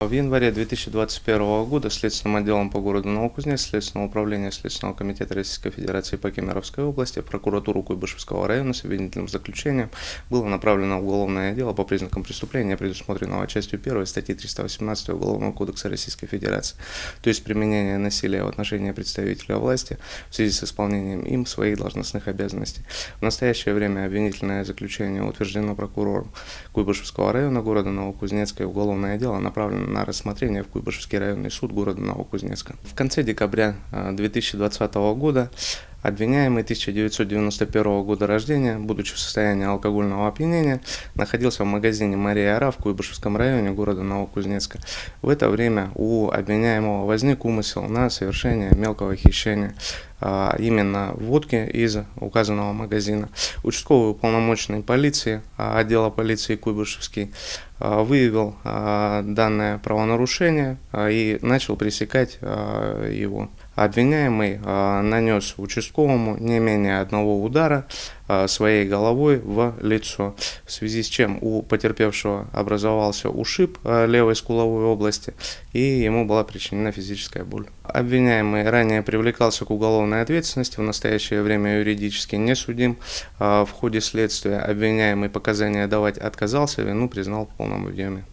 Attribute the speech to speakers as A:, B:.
A: В январе 2021 года Следственным отделом по городу Новокузнецк Следственного управления Следственного комитета Российской Федерации по Кемеровской области, прокуратуру Куйбышевского района с обвинительным заключением было направлено уголовное дело по признакам преступления, предусмотренного частью 1 статьи 318 Уголовного кодекса Российской Федерации, то есть применение насилия в отношении представителя власти в связи с исполнением им своих должностных обязанностей. В настоящее время обвинительное заключение утверждено прокурором Куйбышевского района города Новокузнецка, и уголовное дело направлено на рассмотрение в Куйбышевский районный суд города Новокузнецка. В конце декабря 2020 года обвиняемый 1991 года рождения, будучи в состоянии алкогольного опьянения, находился в магазине «Мария Ра» в Куйбышевском районе города Новокузнецка. В это время у обвиняемого возник умысел на совершение мелкого хищения, именно водки из указанного магазина. Участковый уполномоченный полиции отдела полиции Куйбышевский выявил данное правонарушение и начал пресекать его. Обвиняемый нанес участковому не менее одного удара своей головой в лицо, в связи с чем у потерпевшего образовался ушиб левой скуловой области и ему была причинена физическая боль. Обвиняемый ранее привлекался к уголовной ответственности, в настоящее время юридически не судим. В ходе следствия обвиняемый показания давать отказался, вину признал в полном объеме.